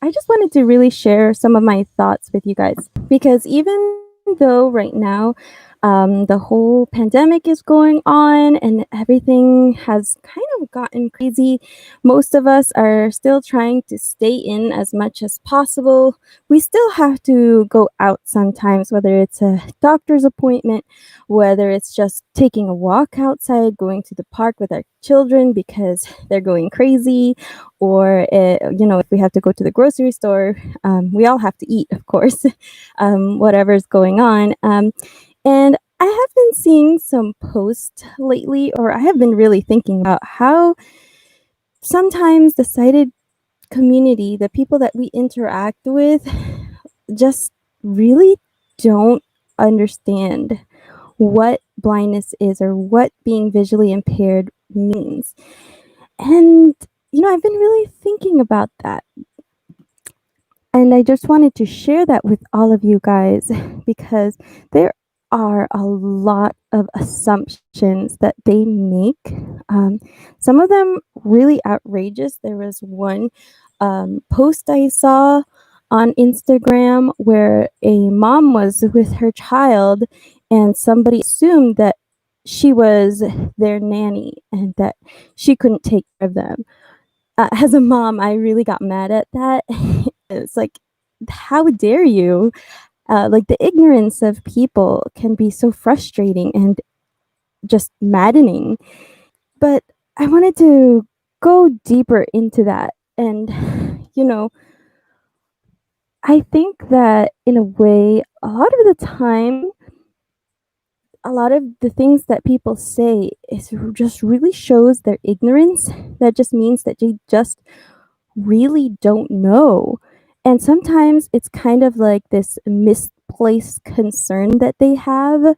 I just wanted to really share some of my thoughts with you guys because even though right now the whole pandemic is going on and everything has kind of gotten crazy, most of us are still trying to stay in as much as possible. We still have to go out sometimes, whether it's a doctor's appointment, whether it's just taking a walk outside, going to the park with our children because they're going crazy, or if we have to go to the grocery store, we all have to eat, of course, whatever's going on. And I have been seeing some posts lately, or I have been really thinking about how sometimes the sighted community, the people that we interact with, just really don't understand what blindness is or what being visually impaired means. And, I've been really thinking about that. And I just wanted to share that with all of you guys because there are a lot of assumptions that they make. Some of them really outrageous. There was one post I saw on Instagram where a mom was with her child and somebody assumed that she was their nanny and that she couldn't take care of them. As a mom, I really got mad at that. It's like, how dare you? Like, the ignorance of people can be so frustrating and just maddening. But I wanted to go deeper into that. And, I think that in a way, a lot of the time, a lot of the things that people say is just really shows their ignorance. That just means that they just really don't know. And sometimes it's kind of like this misplaced concern that they have,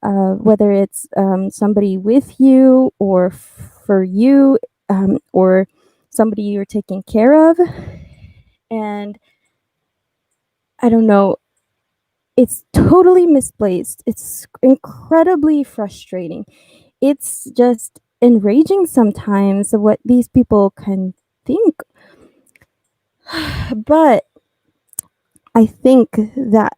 whether it's somebody with you or for you, or somebody you're taking care of. And I don't know, it's totally misplaced. It's incredibly frustrating. It's just enraging sometimes what these people can think. But I think that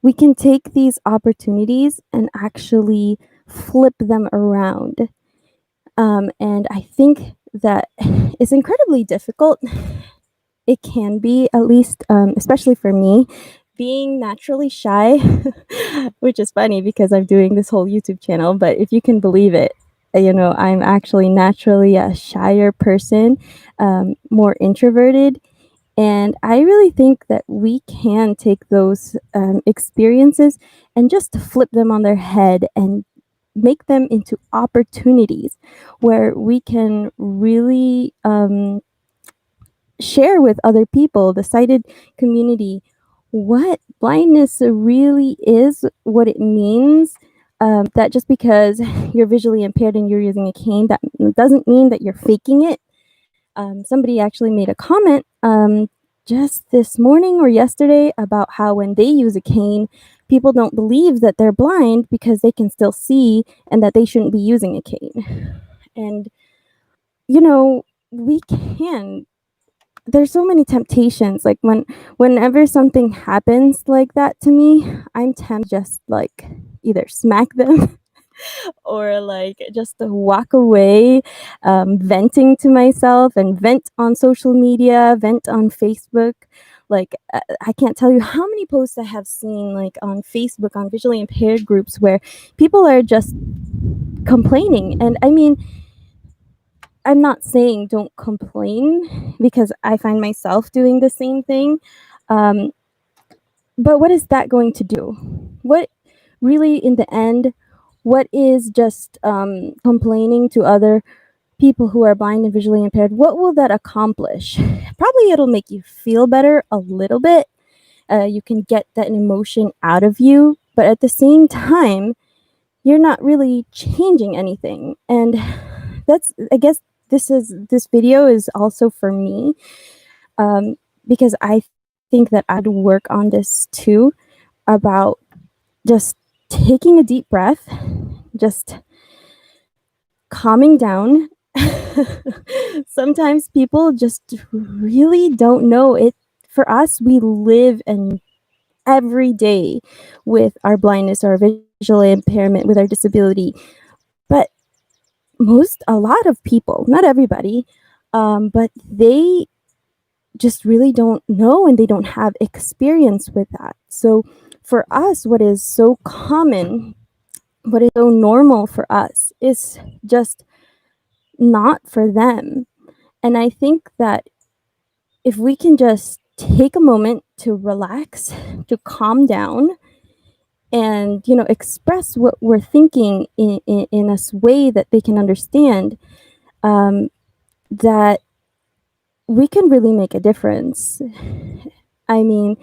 we can take these opportunities and actually flip them around. And I think that it's incredibly difficult. It can be, at least, especially for me, being naturally shy, which is funny because I'm doing this whole YouTube channel, but if you can believe it, I'm actually naturally a shyer person, more introverted. And I really think that we can take those experiences and just flip them on their head and make them into opportunities where we can really share with other people, the sighted community, what blindness really is, what it means. That just because you're visually impaired and you're using a cane, that doesn't mean that you're faking it. Somebody actually made a comment just this morning or yesterday about how when they use a cane, people don't believe that they're blind because they can still see and that they shouldn't be using a cane. And, we can. There's so many temptations. Like whenever something happens like that to me, I'm tempted just like either smack them or like just to walk away, venting to myself and vent on social media, vent on Facebook. Like, I can't tell you how many posts I have seen, like on Facebook, on visually impaired groups, where people are just complaining. And I mean, I'm not saying don't complain because I find myself doing the same thing. Um, but what is that going to do? What really, in the end, what is just complaining to other people who are blind and visually impaired? What will that accomplish? Probably it'll make you feel better a little bit. You can get that emotion out of you, but at the same time, you're not really changing anything. And I guess this video is also for me, because I think that I'd work on this too, about just taking a deep breath, just calming down. Sometimes people just really don't know. It for us, we live and every day with our blindness or visual impairment, with our disability. But a lot of people, not everybody, but they just really don't know and they don't have experience with that. So for us, what is so common, what is so normal for us is just not for them. And I think that if we can just take a moment to relax, to calm down, and express what we're thinking in a way that they can understand, um, that we can really make a difference. I mean,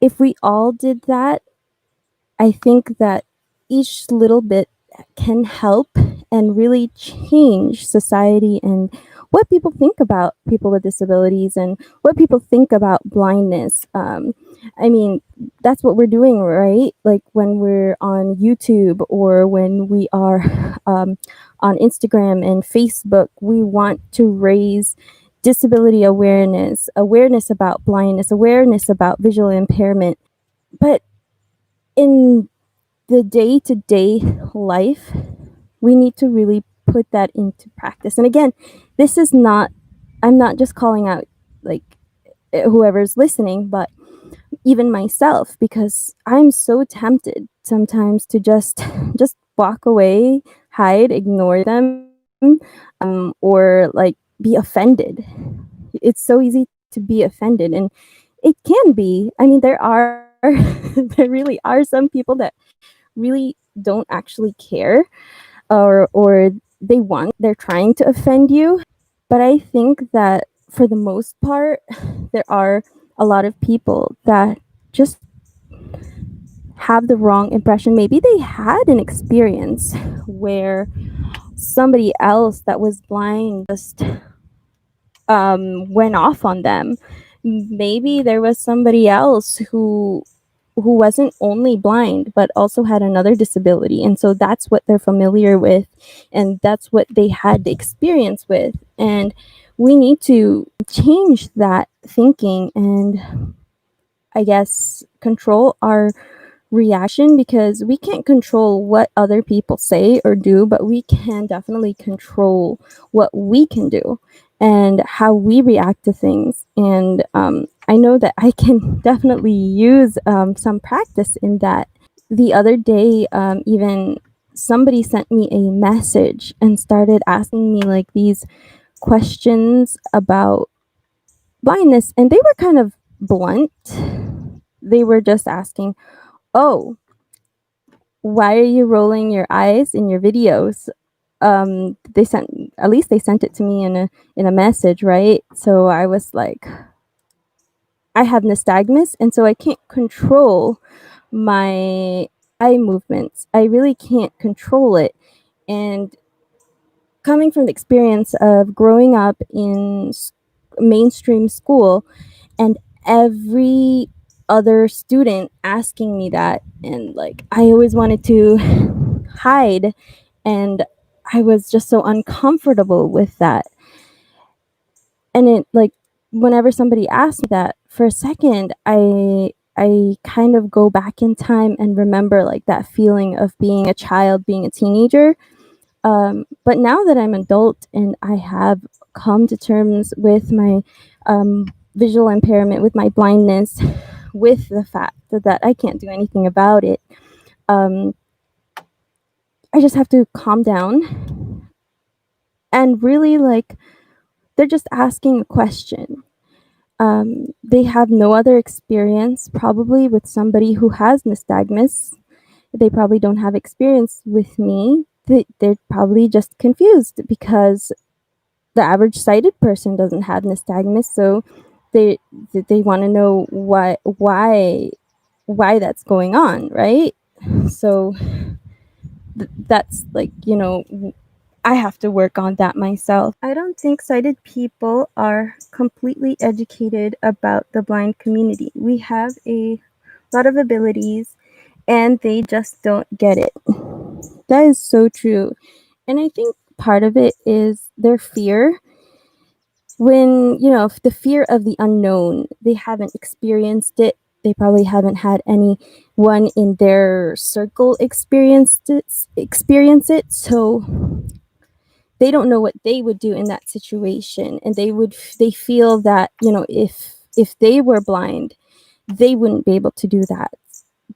if we all did that, I think that each little bit can help and really change society and what people think about people with disabilities and what people think about blindness. I mean, that's what we're doing, right? Like when we're on YouTube or when we are on Instagram and Facebook, we want to raise disability awareness, awareness about blindness, awareness about visual impairment. But in the day-to-day life, we need to really put that into practice. And again, this is not, I'm not just calling out like whoever's listening, but even myself, because I'm so tempted sometimes to just walk away, hide, ignore them, or like be offended. It's so easy to be offended, and it can be. I mean, there are there really are some people that really don't actually care, or they're trying to offend you. But I think that for the most part, there are a lot of people that just have the wrong impression. Maybe they had an experience where somebody else that was blind just went off on them. Maybe there was somebody else who wasn't only blind but also had another disability, and so that's what they're familiar with and that's what they had the experience with. And we need to change that thinking and, I guess, control our reaction, because we can't control what other people say or do, but we can definitely control what we can do and how we react to things. And I know that I can definitely use some practice in that. The other day, even somebody sent me a message and started asking me like these questions about blindness, and they were kind of blunt. They were just asking, "Oh, why are you rolling your eyes in your videos?" They sent, at least they sent it to me in a message, right? So I was like, I have nystagmus, and so I can't control my eye movements. I really can't control it. And coming from the experience of growing up in mainstream school and every other student asking me that, and like I always wanted to hide, and I was just so uncomfortable with that. And it like whenever somebody asked me that, for a second I kind of go back in time and remember like that feeling of being a child, being a teenager. But now that I'm adult and I have come to terms with my um, visual impairment, with my blindness, with the fact that I can't do anything about it, um, I just have to calm down and really like, they're just asking a question. They have no other experience probably with somebody who has nystagmus. They probably don't have experience with me. They're probably just confused because the average sighted person doesn't have nystagmus, so they they want to know why that's going on, right? So that's like, I have to work on that myself. I don't think sighted people are completely educated about the blind community. We have a lot of abilities and they just don't get it. That is so true. And I think part of it is their fear. when, the fear of the unknown, they haven't experienced it. They probably haven't had anyone in their circle experience it. So they don't know what they would do in that situation, and they feel that, if they were blind, they wouldn't be able to do that.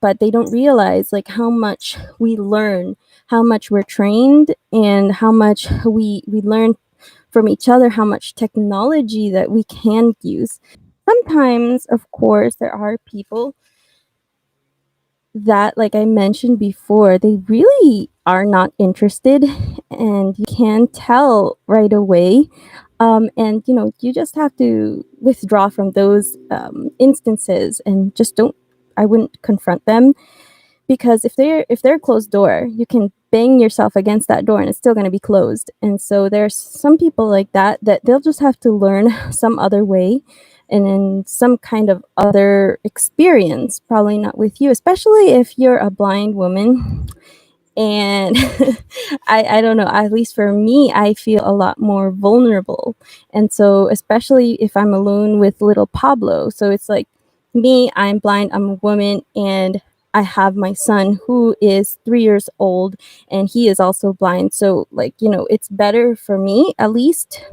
But they don't realize like how much we learn, how much we're trained, and how much we learn from each other, how much technology that we can use. Sometimes, of course, there are people that, like I mentioned before, they really are not interested, and you can tell right away. And you just have to withdraw from those instances, and just don't. I wouldn't confront them, because if they're a closed door, you can bang yourself against that door and it's still going to be closed. And so there's some people like that they'll just have to learn some other way, and in some kind of other experience, probably not with you, especially if you're a blind woman. And I don't know, at least for me, I feel a lot more vulnerable. And so especially if I'm alone with little Pablo, so it's like, me, I'm blind, I'm a woman, and I have my son who is 3 years old, and he is also blind. So like, it's better for me, at least,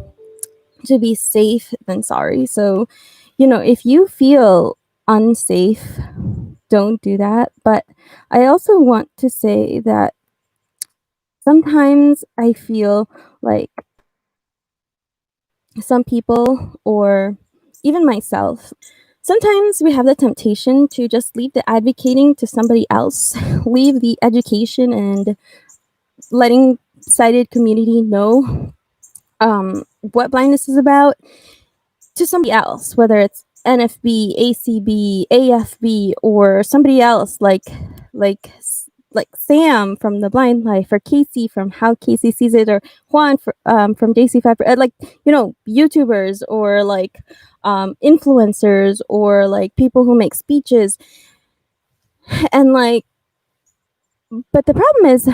to be safe than sorry. So if you feel unsafe, don't do that. But I also want to say that sometimes I feel like some people, or even myself, sometimes we have the temptation to just leave the advocating to somebody else, leave the education and letting sighted community know what blindness is about to somebody else, whether it's NFB, ACB, AFB, or somebody else like like Sam from The Blind Life, or Casey from How Casey Sees It, or Juan from JC5, like, YouTubers, or like influencers, or like people who make speeches. And like, but the problem is,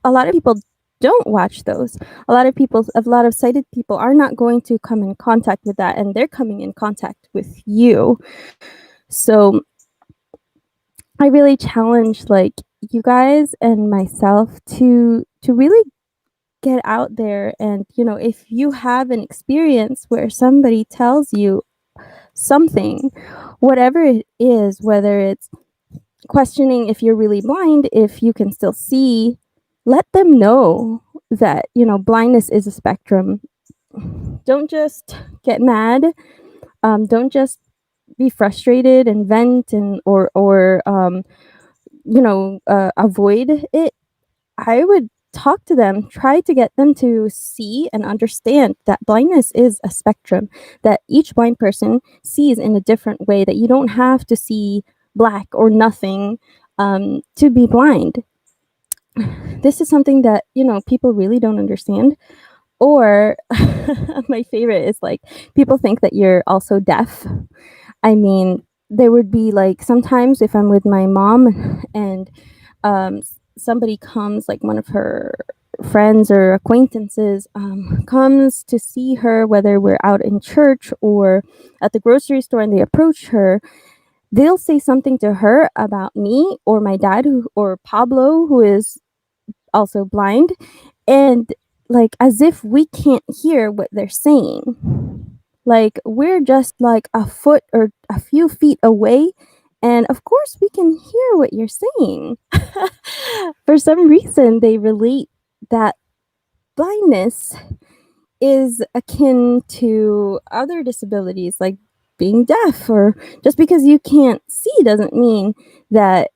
a lot of people don't watch those. A lot of sighted people are not going to come in contact with that, and they're coming in contact with you. So I really challenge like you guys and myself to really get out there. And if you have an experience where somebody tells you something, whatever it is, whether it's questioning if you're really blind, if you can still see, let them know that blindness is a spectrum. Don't just get mad. Don't just be frustrated and vent, and or avoid it. I would talk to them, try to get them to see and understand that blindness is a spectrum, that each blind person sees in a different way, that you don't have to see black or nothing to be blind. This is something that, people really don't understand. Or my favorite is like, people think that you're also deaf. I mean, there would be like sometimes if I'm with my mom, and somebody comes, like one of her friends or acquaintances comes to see her, whether we're out in church or at the grocery store, and they approach her, they'll say something to her about me or my dad, or Pablo, who is also blind, and like as if we can't hear what they're saying. Like we're just like a foot or a few feet away, and of course we can hear what you're saying. For some reason, they relate that blindness is akin to other disabilities, like being deaf. Or just because you can't see doesn't mean that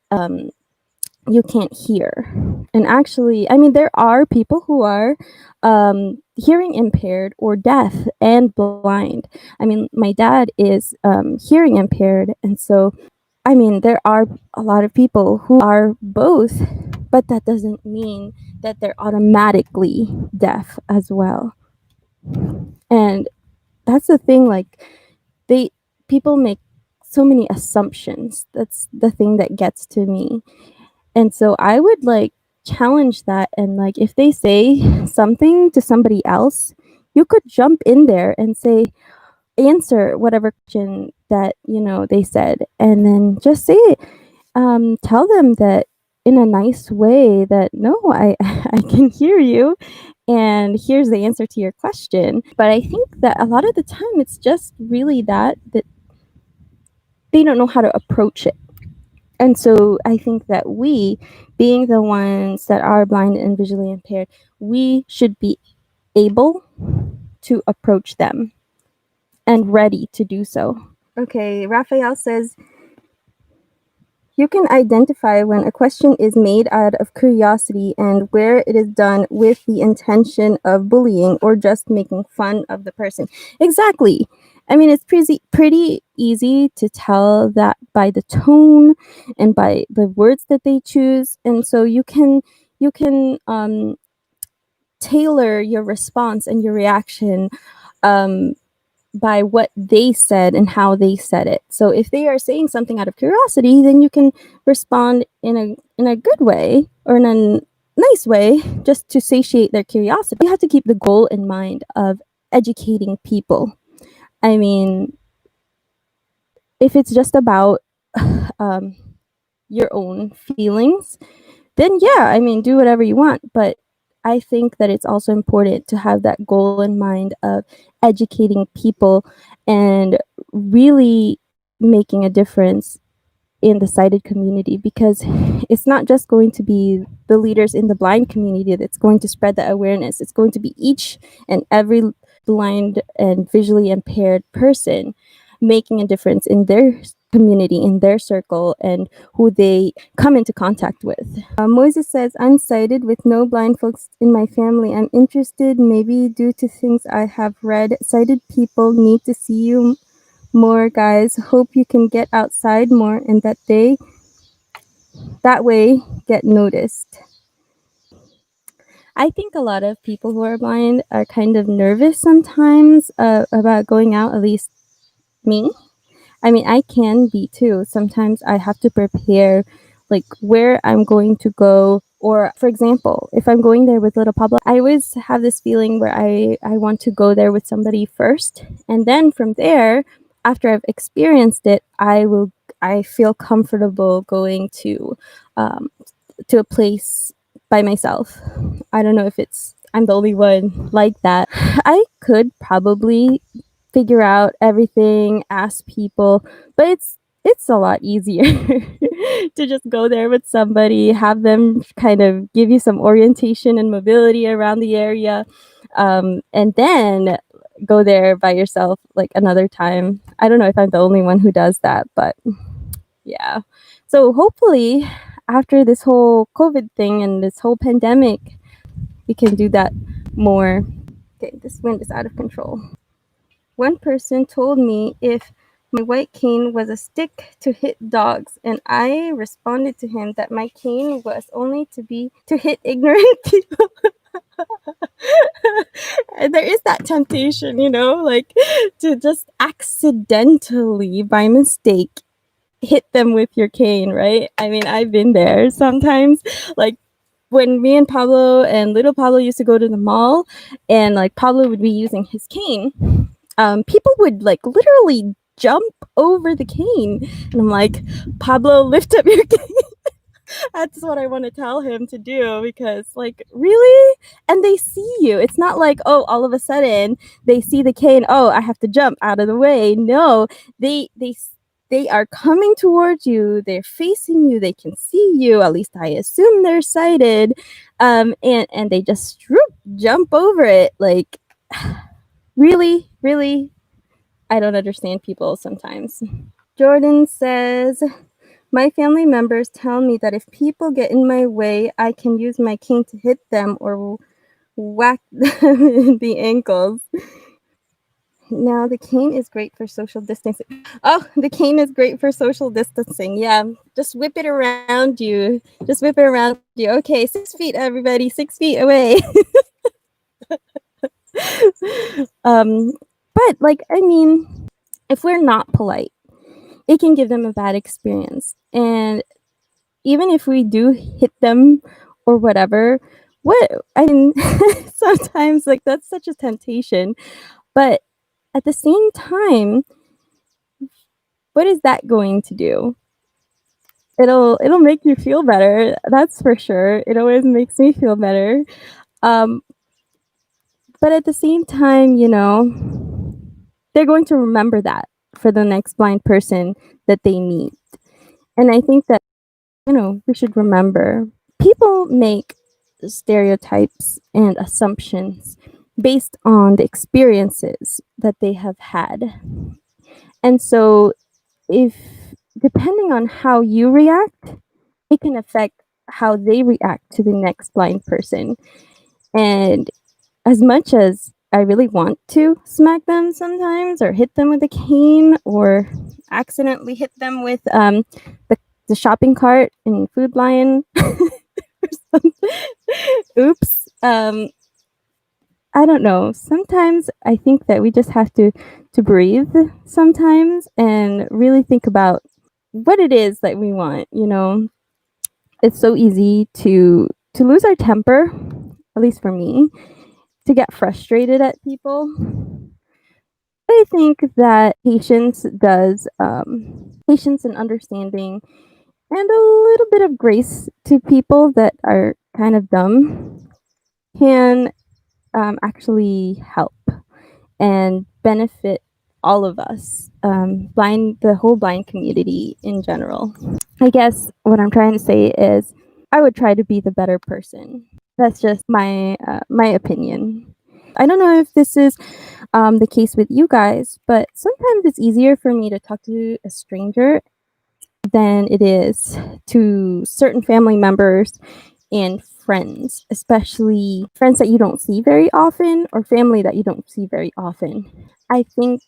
you can't hear. And actually, I mean, there are people who are hearing impaired or deaf and blind. I mean, my dad is hearing impaired. And so, I mean, there are a lot of people who are both, but that doesn't mean that they're automatically deaf as well. And that's the thing, like, they people make so many assumptions. That's the thing that gets to me. And so I would like challenge that, and like if they say something to somebody else, you could jump in there and say, answer whatever question that, they said, and then just say it. Tell them that in a nice way that, no, I I can hear you, and here's the answer to your question. But I think that a lot of the time it's just really that they don't know how to approach it. And so I think that we, being the ones that are blind and visually impaired, we should be able to approach them and ready to do so. Okay, Raphael says, you can identify when a question is made out of curiosity and where it is done with the intention of bullying or just making fun of the person. Exactly. I mean, it's pretty easy to tell that by the tone and by the words that they choose. And so you can tailor your response and your reaction um, by what they said and how they said it. So if they are saying something out of curiosity, then you can respond in a good way or in a nice way just to satiate their curiosity. You have to keep the goal in mind of educating people. I mean, if it's just about um, your own feelings, then yeah, I mean, do whatever you want. But I think that it's also important to have that goal in mind of educating people and really making a difference in the sighted community, because it's not just going to be the leaders in the blind community that's going to spread that awareness. It's going to be each and every blind and visually impaired person making a difference in their community, in their circle, and who they come into contact with. Moises says, I'm sighted with no blind folks in my family. I'm interested, maybe due to things I have read. Sighted people need to see you more, guys. Hope you can get outside more and that way get noticed. I think a lot of people who are blind are kind of nervous sometimes about going out, at least me. I mean, I can be too. Sometimes I have to prepare like where I'm going to go. Or, for example, if I'm going there with little Pablo, I always have this feeling where I want to go there with somebody first. And then from there, after I've experienced it, I feel comfortable going to a place by myself. I don't know if I'm the only one like that. I could probably figure out everything, ask people, but it's a lot easier to just go there with somebody, have them kind of give you some orientation and mobility around the area, and then go there by yourself like another time. I don't know if I'm the only one who does that, but yeah. So hopefully after this whole COVID thing and this whole pandemic, we can do that more. Okay, this wind is out of control. One person told me if my white cane was a stick to hit dogs, and I responded to him that my cane was only to hit ignorant people. And there is that temptation, like to just accidentally, by mistake, hit them with your cane, right? I mean, I've been there sometimes. Like when me and Pablo and little Pablo used to go to the mall, and like Pablo would be using his cane, people would like literally jump over the cane, and I'm like, Pablo, lift up your cane. That's what I want to tell him to do, because like, really? And they see you. It's not like, oh, all of a sudden they see the cane, oh, I have to jump out of the way. No, they are coming towards you, they're facing you, they can see you, at least I assume they're sighted, and they just jump over it. Like, really, I don't understand people sometimes. Jordan says, my family members tell me that if people get in my way, I can use my cane to hit them or whack them in the ankles. Now, the cane is great for social distancing. Oh, the cane is great for social distancing. Yeah, just whip it around you. Just whip it around you. Okay, 6 feet, everybody, 6 feet away. But like, I mean, if we're not polite, it can give them a bad experience. And even if we do hit them or whatever, What I mean, sometimes, like, that's such a temptation, but at the same time, what is that going to do? It'll make you feel better, that's for sure. It always makes me feel better. Um, but at the same time, they're going to remember that for the next blind person that they meet. And I think that, we should remember people make stereotypes and assumptions based on the experiences that they have had. And so, if depending on how you react, it can affect how they react to the next blind person. And as much as I really want to smack them sometimes, or hit them with a cane, or accidentally hit them with the, the shopping cart in Food Lion, oops. I don't know. Sometimes I think that we just have to breathe sometimes and really think about what it is that we want. It's so easy to lose our temper, at least for me, to get frustrated at people. I think that patience and understanding and a little bit of grace to people that are kind of dumb can actually help and benefit all of us, the whole blind community in general. I guess what I'm trying to say is I would try to be the better person. That's just my opinion. I don't know if this is the case with you guys, but sometimes it's easier for me to talk to a stranger than it is to certain family members and friends, especially friends that you don't see very often or family that you don't see very often. I think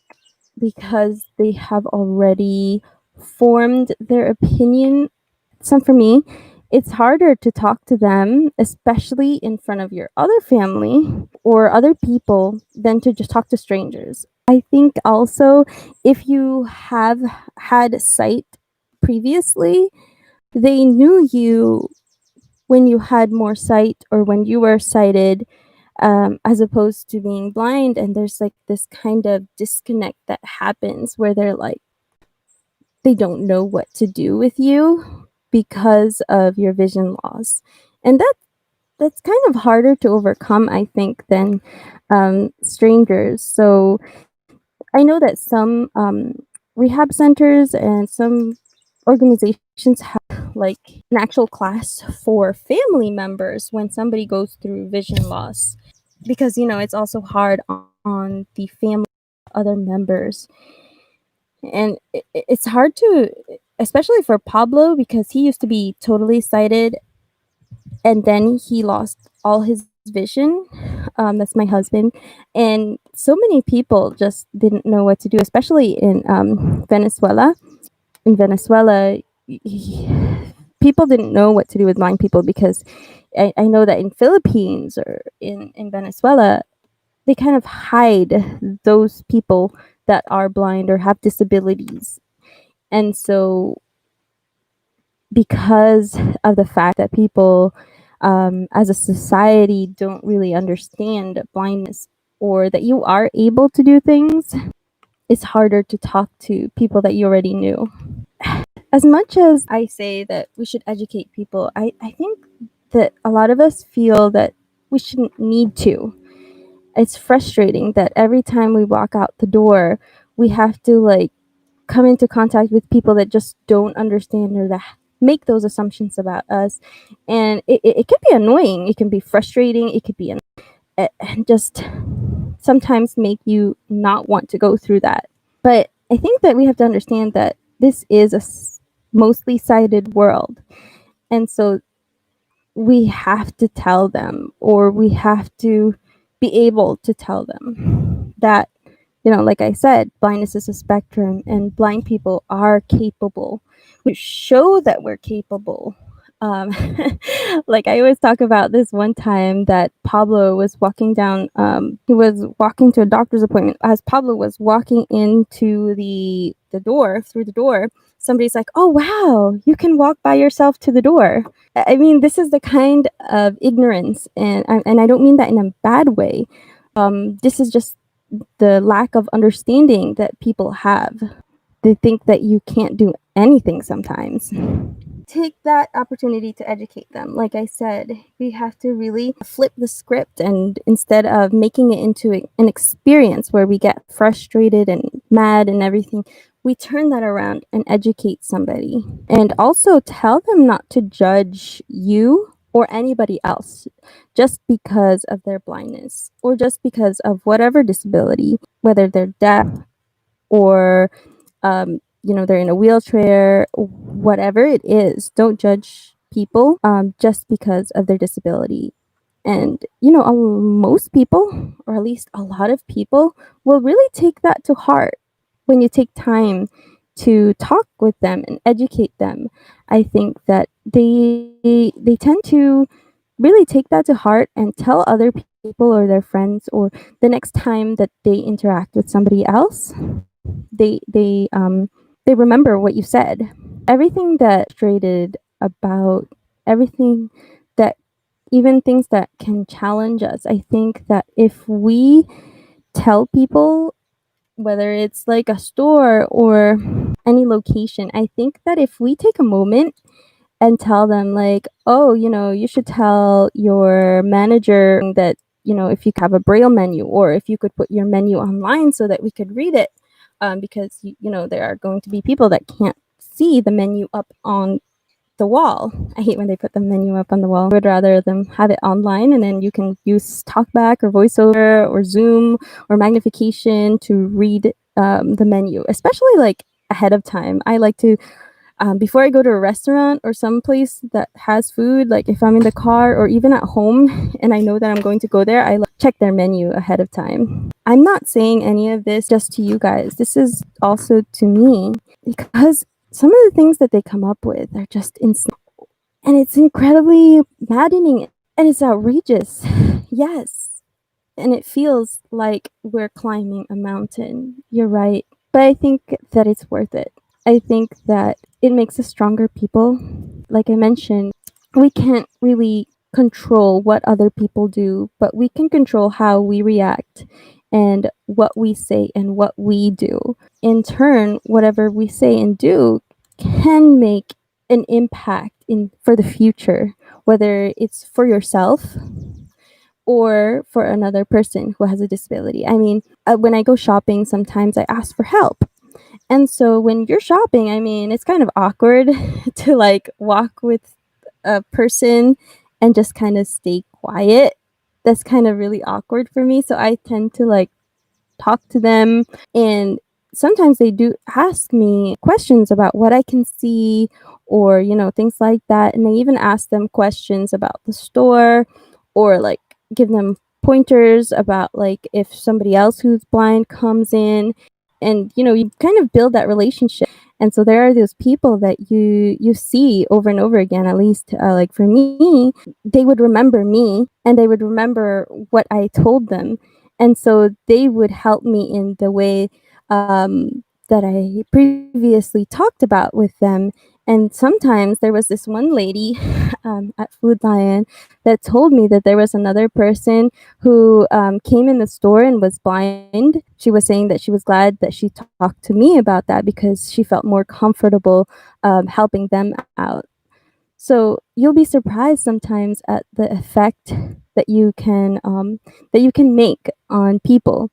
because they have already formed their opinion, some for me, it's harder to talk to them, especially in front of your other family or other people, than to just talk to strangers. I think also if you have had sight previously, they knew you when you had more sight or when you were sighted, as opposed to being blind. And there's like this kind of disconnect that happens where they're like, they don't know what to do with you because of your vision loss. And that's kind of harder to overcome, I think, than strangers. So I know that some rehab centers and some organizations have like an actual class for family members when somebody goes through vision loss, because it's also hard on the family other members, and it's hard to, especially for Pablo, because he used to be totally sighted and then he lost all his vision. That's my husband. And so many people just didn't know what to do, especially in Venezuela. In Venezuela, people didn't know what to do with blind people, because I know that in Philippines or in Venezuela, they kind of hide those people that are blind or have disabilities. And so, because of the fact that people, as a society, don't really understand blindness or that you are able to do things, it's harder to talk to people that you already knew. As much as I say that we should educate people, I think that a lot of us feel that we shouldn't need to. It's frustrating that every time we walk out the door, we have to like come into contact with people that just don't understand or that make those assumptions about us. And it can be annoying, it can be frustrating, it could be just sometimes make you not want to go through that. But I think that we have to understand that this is a mostly sighted world. And so we have to tell them, or we have to be able to tell them that, like I said, blindness is a spectrum and blind people are capable. We show that we're capable. Um, like I always talk about this one time that Pablo was walking down, he was walking to a doctor's appointment. As Pablo was walking into the door, through the door, somebody's like, "Oh, wow, you can walk by yourself to the door." I mean, this is the kind of ignorance, and I don't mean that in a bad way. This is just the lack of understanding that people have. They think that you can't do anything sometimes. Take that opportunity to educate them. Like I said, we have to really flip the script, and instead of making it into an experience where we get frustrated and mad and everything, we turn that around and educate somebody. And also tell them not to judge you or anybody else just because of their blindness or just because of whatever disability, whether they're deaf or they're in a wheelchair, whatever it is. Don't judge people just because of their disability. And, most people, or at least a lot of people, will really take that to heart when you take time to talk with them and educate them. I think that they tend to really take that to heart and tell other people or their friends, or the next time that they interact with somebody else, they remember what you said. Everything that traded about everything that even things that can challenge us. I think that if we tell people, whether it's like a store or any location, I think that if we take a moment and tell them like, oh, you should tell your manager that, if you have a braille menu, or if you could put your menu online so that we could read it, because there are going to be people that can't see the menu up on the wall. I hate when they put the menu up on the wall. I would rather them have it online, and then you can use talkback or voiceover or Zoom or magnification to read the menu, especially like ahead of time. I like to, before I go to a restaurant or someplace that has food, like if I'm in the car or even at home and I know that I'm going to go there, I check their menu ahead of time. I'm not saying any of this just to you guys. This is also to me, because some of the things that they come up with are just insane. And it's incredibly maddening and it's outrageous. Yes. And it feels like we're climbing a mountain. You're right. But I think that it's worth it. I think that it makes us stronger people. Like I mentioned, we can't really control what other people do, but we can control how we react and what we say and what we do. In turn, whatever we say and do can make an impact for the future, whether it's for yourself or for another person who has a disability. I mean, when I go shopping, sometimes I ask for help. And so when you're shopping, I mean, it's kind of awkward to like walk with a person and just kind of stay quiet. That's kind of really awkward for me. So I tend to like talk to them, and sometimes they do ask me questions about what I can see, or things like that. And I even ask them questions about the store, or like give them pointers about like if somebody else who's blind comes in, and you kind of build that relationship. And so there are those people that you see over and over again. At least like for me, they would remember me and they would remember what I told them, and so they would help me in the way that I previously talked about with them. And sometimes there was this one lady at Food Lion that told me that there was another person who came in the store and was blind. She was saying that she was glad that she talked to me about that because she felt more comfortable helping them out. So you'll be surprised sometimes at the effect that you can make on people,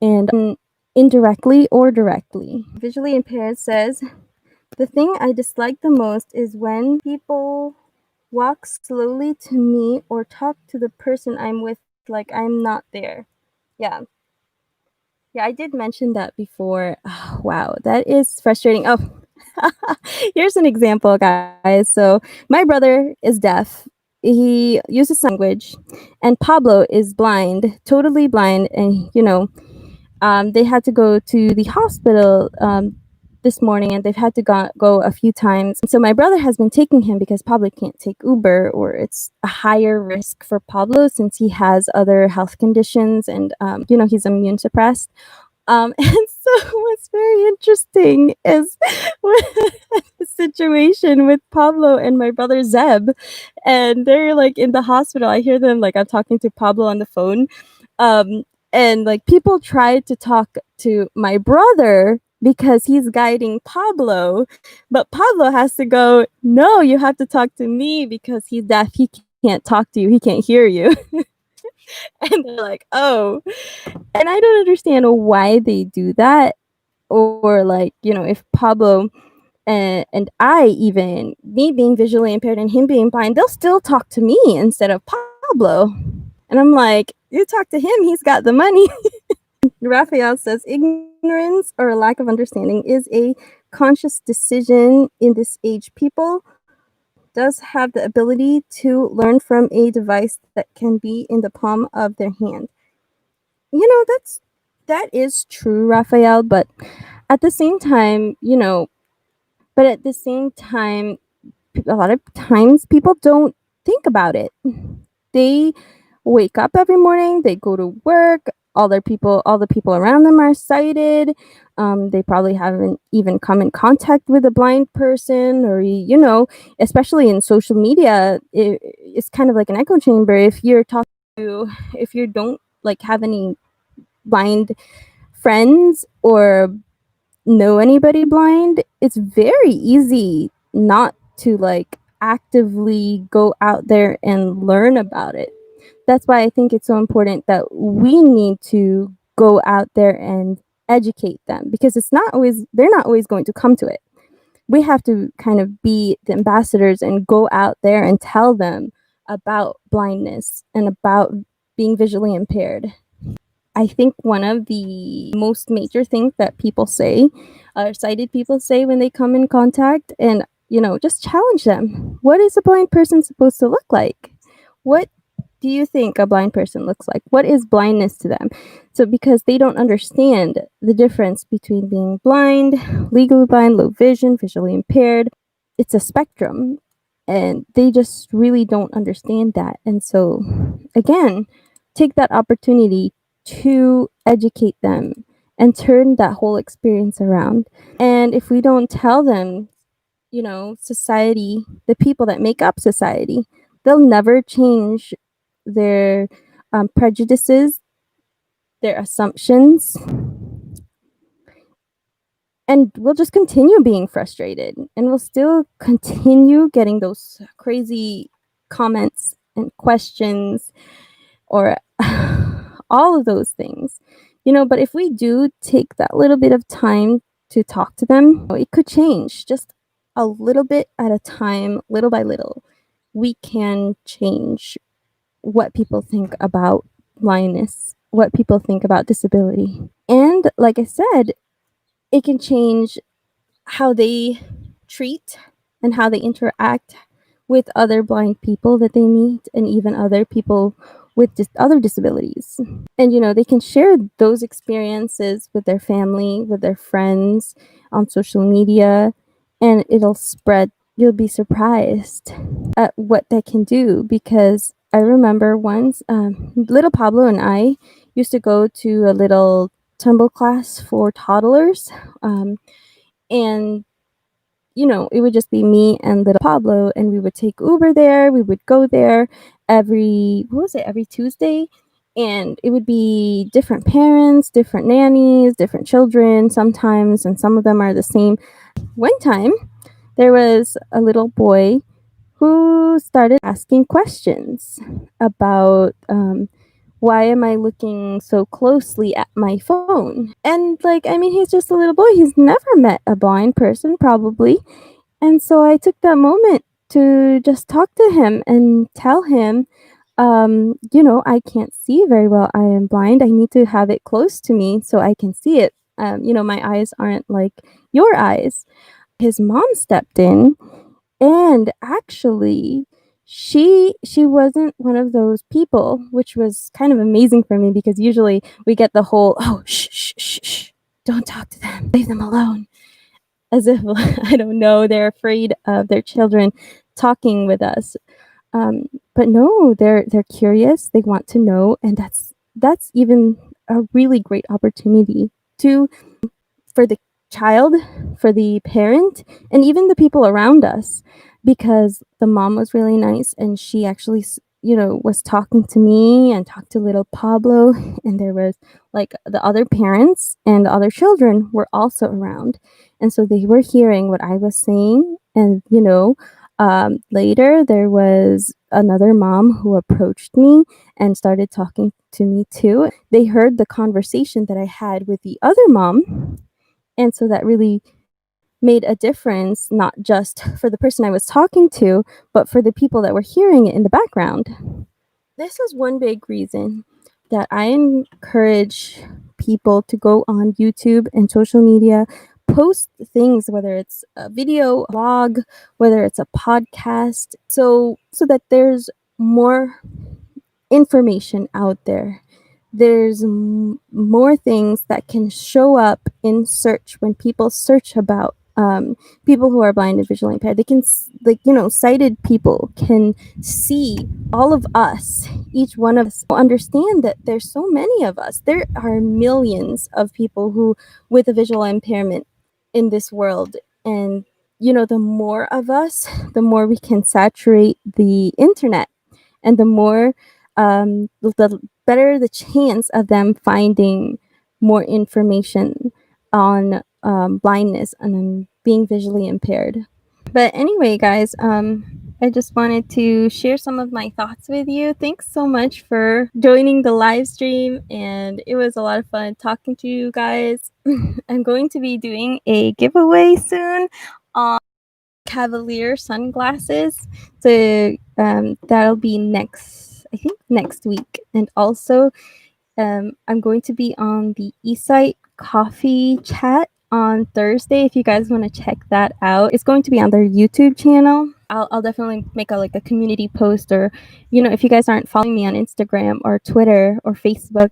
and indirectly or directly. Visually impaired says, the thing I dislike the most is when people walk slowly to me or talk to the person I'm with like I'm not there. Yeah. Yeah, I did mention that before. Oh, wow, that is frustrating. Oh, here's an example, guys. So, my brother is deaf. He uses sign language, and Pablo is blind, totally blind. And, they had to go to the hospital this morning, and they've had to go a few times. So my brother has been taking him because Pablo can't take Uber, or it's a higher risk for Pablo since he has other health conditions, and he's immune suppressed. And what's very interesting is the situation with Pablo and my brother Zeb, and they're like in the hospital. I hear them like I'm talking to Pablo on the phone, um, and like people try to talk to my brother because he's guiding Pablo, but Pablo has to go. No, you have to talk to me because he's deaf. He can't talk to you. He can't hear you. And they're like, oh, and I don't understand why they do that, or like if Pablo and I, even me being visually impaired and him being blind, they'll still talk to me instead of Pablo. And I'm like, you talk to him, he's got the money. Raphael says ignorance or a lack of understanding is a conscious decision in this age. People does have the ability to learn from a device that can be in the palm of their hand. That is true, Raphael, but at the same time, a lot of times people don't think about it. They wake up every morning, they go to work, all the people around them are sighted. They probably haven't even come in contact with a blind person, or especially in social media, it's kind of like an echo chamber. If you don't like have any blind friends or know anybody blind, it's very easy not to like actively go out there and learn about it. That's why I think it's so important that we need to go out there and educate them, because they're not always going to come to it. We have to kind of be the ambassadors and go out there and tell them about blindness and about being visually impaired. I think one of the most major things that people say, sighted people say when they come in contact, and just challenge them. What is a blind person supposed to look like? What do you think a blind person looks like? What is blindness to them? So because they don't understand the difference between being blind, legally blind, low vision, visually impaired, it's a spectrum, and they just really don't understand that. And so again, take that opportunity to educate them and turn that whole experience around. And if we don't tell them, society, the people that make up society, they'll never change their prejudices, their assumptions, and we'll just continue being frustrated, and we'll still continue getting those crazy comments and questions, or all of those things. But if we do take that little bit of time to talk to them, it could change just a little bit at a time, little by little. We can change what people think about blindness, what people think about disability. And like I said, it can change how they treat and how they interact with other blind people that they meet, and even other people with other disabilities. And they can share those experiences with their family, with their friends, on social media, and it'll spread. You'll be surprised at what they can do, because I remember once, little Pablo and I used to go to a little tumble class for toddlers, and it would just be me and little Pablo, and we would take Uber there. We would go there every Tuesday, and it would be different parents, different nannies, different children sometimes, and some of them are the same. One time, there was a little boy who started asking questions about, why am I looking so closely at my phone? And he's just a little boy. He's never met a blind person, probably. And so I took that moment to just talk to him and tell him, I can't see very well. I am blind. I need to have it close to me so I can see it. My eyes aren't like your eyes. His mom stepped in, and actually she wasn't one of those people, which was kind of amazing for me, because usually we get the whole, oh, shh, shh, shh, shh, don't talk to them, leave them alone, as if I don't know, they're afraid of their children talking with us. But no, they're curious, they want to know, and that's even a really great opportunity to for the child, for the parent, and even the people around us, because the mom was really nice and she actually was talking to me and talked to little Pablo, and there was like the other parents and the other children were also around, and so they were hearing what I was saying. And later there was another mom who approached me and started talking to me too. They heard the conversation that I had with the other mom, and so that really made a difference, not just for the person I was talking to, but for the people that were hearing it in the background. This is one big reason that I encourage people to go on YouTube and social media, post things, whether it's a video, a blog, whether it's a podcast, so that there's more information out there. There's more things that can show up in search when people search about people who are blind and visually impaired. They can, sighted people can see all of us, each one of us, understand that there's so many of us. There are millions of people who with a visual impairment in this world. And, the more of us, the more we can saturate the internet, and the more the better the chance of them finding more information on blindness and being visually impaired. But anyway, guys, I just wanted to share some of my thoughts with you. Thanks so much for joining the live stream, and it was a lot of fun talking to you guys. I'm going to be doing a giveaway soon on Cavalier sunglasses. So that'll be next week. And also, I'm going to be on the Eastside Coffee chat on Thursday. If you guys want to check that out, it's going to be on their YouTube channel. I'll definitely make a community post, or if you guys aren't following me on Instagram or Twitter or Facebook,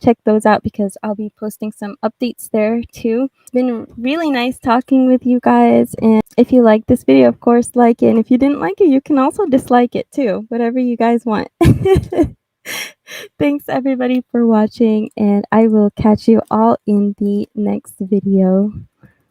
check those out, because I'll be posting some updates there too. It's been really nice talking with you guys, and if you like this video, of course, like it, and if you didn't like it, you can also dislike it too, whatever you guys want. Thanks everybody for watching, and I will catch you all in the next video.